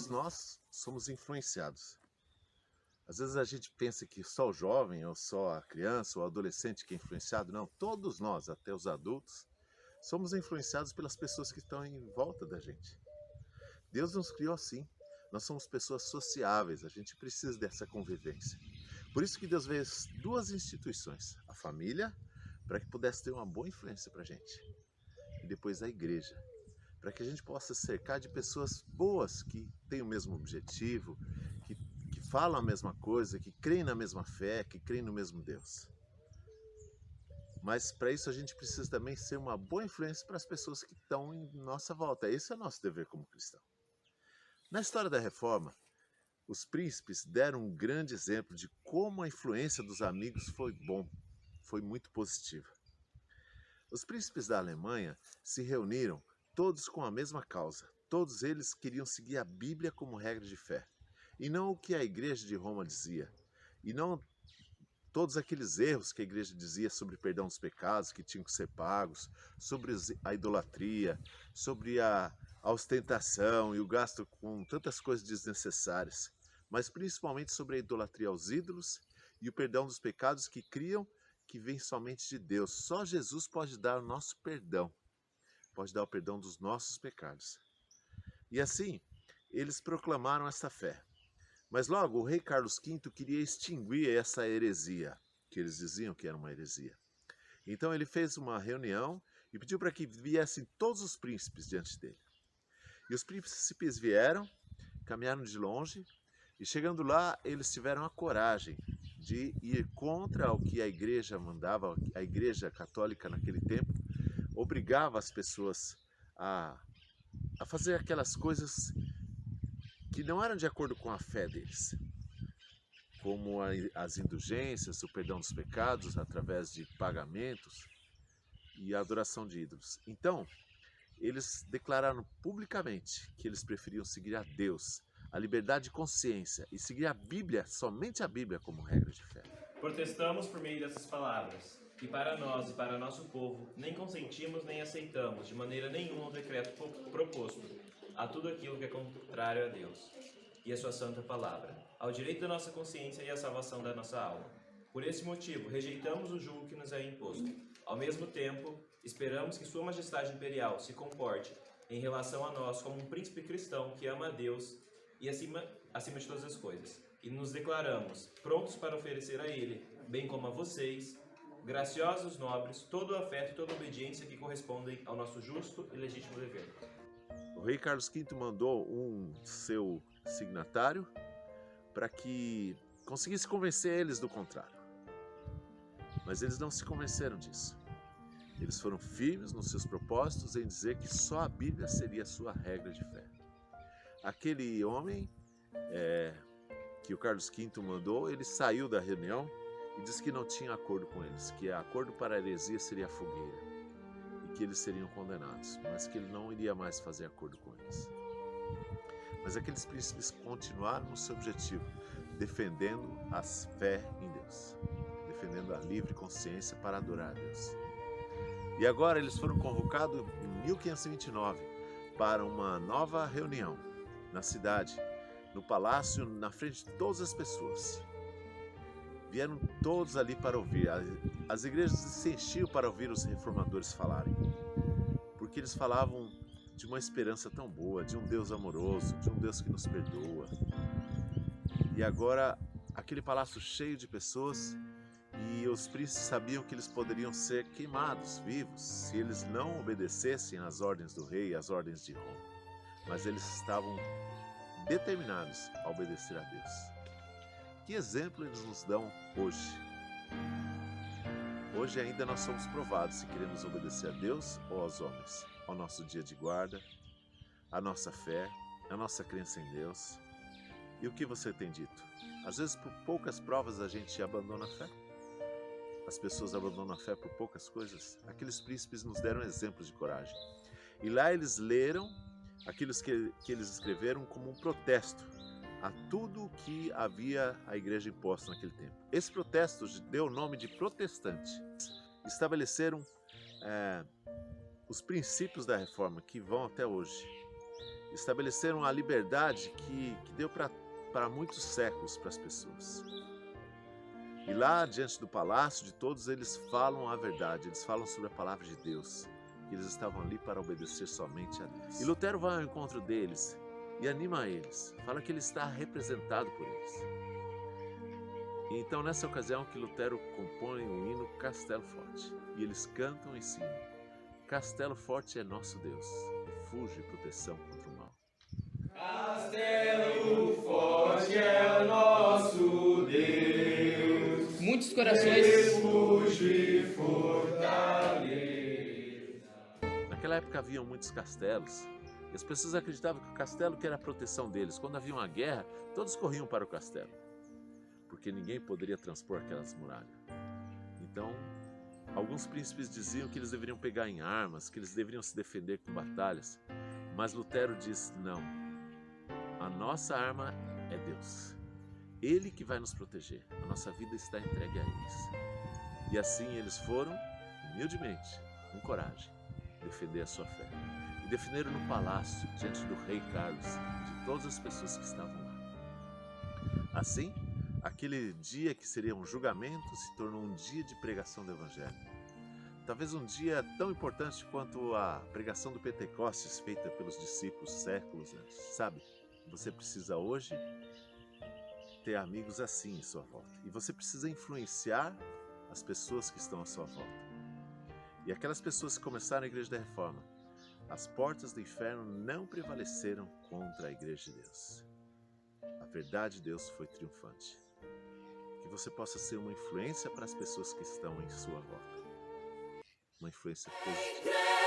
Todos nós somos influenciados. Às vezes a gente pensa que só o jovem, ou só a criança, ou o adolescente que é influenciado. Não, todos nós, até os adultos, somos influenciados pelas pessoas que estão em volta da gente. Deus nos criou assim. Nós somos pessoas sociáveis, a gente precisa dessa convivência. Por isso que Deus fez duas instituições. A família, para que pudesse ter uma boa influência para a gente. E depois a igreja, para que a gente possa cercar de pessoas boas, que têm o mesmo objetivo, que falam a mesma coisa, que creem na mesma fé, que creem no mesmo Deus. Mas para isso a gente precisa também ser uma boa influência para as pessoas que estão em nossa volta. Esse é o nosso dever como cristão. Na história da Reforma, os príncipes deram um grande exemplo de como a influência dos amigos foi muito positiva. Os príncipes da Alemanha se reuniram todos com a mesma causa. Todos eles queriam seguir a Bíblia como regra de fé, e não o que a igreja de Roma dizia, e não todos aqueles erros que a igreja dizia sobre perdão dos pecados que tinham que ser pagos, sobre a idolatria, sobre a ostentação e o gasto com tantas coisas desnecessárias, mas principalmente sobre a idolatria aos ídolos e o perdão dos pecados que criam que vem somente de Deus. Só Jesus pode dar o nosso perdão, pode dar o perdão dos nossos pecados. E assim, eles proclamaram essa fé. Mas logo o rei Carlos V queria extinguir essa heresia, que eles diziam que era uma heresia. Então ele fez uma reunião e pediu para que viessem todos os príncipes diante dele. E os príncipes vieram, caminharam de longe, e chegando lá eles tiveram a coragem de ir contra o que a igreja mandava. A igreja católica naquele tempo obrigava as pessoas a fazer aquelas coisas que não eram de acordo com a fé deles, como as indulgências, o perdão dos pecados através de pagamentos e a adoração de ídolos. Então, eles declararam publicamente que eles preferiam seguir a Deus, a liberdade de consciência e seguir a Bíblia, somente a Bíblia, como regra de fé. Protestamos por meio dessas palavras, que para nós e para nosso povo nem consentimos nem aceitamos de maneira nenhuma o decreto proposto a tudo aquilo que é contrário a Deus e a sua santa palavra, ao direito da nossa consciência e à salvação da nossa alma. Por esse motivo, rejeitamos o jugo que nos é imposto. Ao mesmo tempo, esperamos que Sua Majestade Imperial se comporte em relação a nós como um príncipe cristão que ama a Deus e acima de todas as coisas. E nos declaramos prontos para oferecer a Ele, bem como a vocês, graciosos nobres, todo o afeto e toda a obediência que correspondem ao nosso justo e legítimo dever. O rei Carlos V mandou um seu signatário para que conseguisse convencer eles do contrário. Mas eles não se convenceram disso. Eles foram firmes nos seus propósitos em dizer que só a Bíblia seria a sua regra de fé. Aquele homem que o Carlos V mandou, ele saiu da reunião e disse que não tinha acordo com eles, que acordo para a heresia seria a fogueira e que eles seriam condenados, mas que ele não iria mais fazer acordo com eles. Mas aqueles príncipes continuaram no seu objetivo, defendendo a fé em Deus, defendendo a livre consciência para adorar a Deus. E agora eles foram convocados em 1529 para uma nova reunião na cidade, no palácio, na frente de todas as pessoas. Vieram todos ali para ouvir. As igrejas se enchiam para ouvir os reformadores falarem, porque eles falavam de uma esperança tão boa, de um Deus amoroso, de um Deus que nos perdoa. E agora, aquele palácio cheio de pessoas, e os príncipes sabiam que eles poderiam ser queimados vivos se eles não obedecessem às ordens do rei e às ordens de Roma. Mas eles estavam determinados a obedecer a Deus. Que exemplo eles nos dão hoje? Hoje ainda nós somos provados se queremos obedecer a Deus ou aos homens, ao nosso dia de guarda, à nossa fé, à nossa crença em Deus. E o que você tem dito? Às vezes por poucas provas a gente abandona a fé. As pessoas abandonam a fé por poucas coisas. Aqueles príncipes nos deram exemplos de coragem. E lá eles leram aquilo que eles escreveram como um protesto a tudo o que havia a igreja imposta naquele tempo. Esse protesto deu o nome de protestante. Estabeleceram os princípios da reforma que vão até hoje. estabeleceram a liberdade que deu para muitos séculos para as pessoas. E lá, diante do palácio de todos, eles falam a verdade, eles falam sobre a palavra de Deus, que eles estavam ali para obedecer somente a Deus. E Lutero vai ao encontro deles e anima eles, fala que ele está representado por eles. E então, nessa ocasião que Lutero compõe o hino Castelo Forte, e eles cantam esse hino: Castelo Forte é nosso Deus, refúgio e proteção contra o mal. Castelo forte é o nosso Deus, muitos corações, refúgio e fortaleza. Naquela época haviam muitos castelos, e as pessoas acreditavam que o castelo que era a proteção deles. Quando havia uma guerra, todos corriam para o castelo, porque ninguém poderia transpor aquelas muralhas. Então, alguns príncipes diziam que eles deveriam pegar em armas, que eles deveriam se defender com batalhas, mas Lutero disse: não, a nossa arma é Deus. Ele que vai nos proteger. A nossa vida está entregue a eles. E assim eles foram, humildemente, com coragem, defender a sua fé. E defenderam no palácio, diante do rei Carlos, de todas as pessoas que estavam lá. Assim, aquele dia que seria um julgamento se tornou um dia de pregação do Evangelho. Talvez um dia tão importante quanto a pregação do Pentecostes feita pelos discípulos séculos antes. Sabe, você precisa hoje ter amigos assim em sua volta. E você precisa influenciar as pessoas que estão à sua volta. E aquelas pessoas que começaram a Igreja da Reforma, as portas do inferno não prevaleceram contra a Igreja de Deus. A verdade de Deus foi triunfante. Que você possa ser uma influência para as pessoas que estão em sua volta. Uma influência positiva.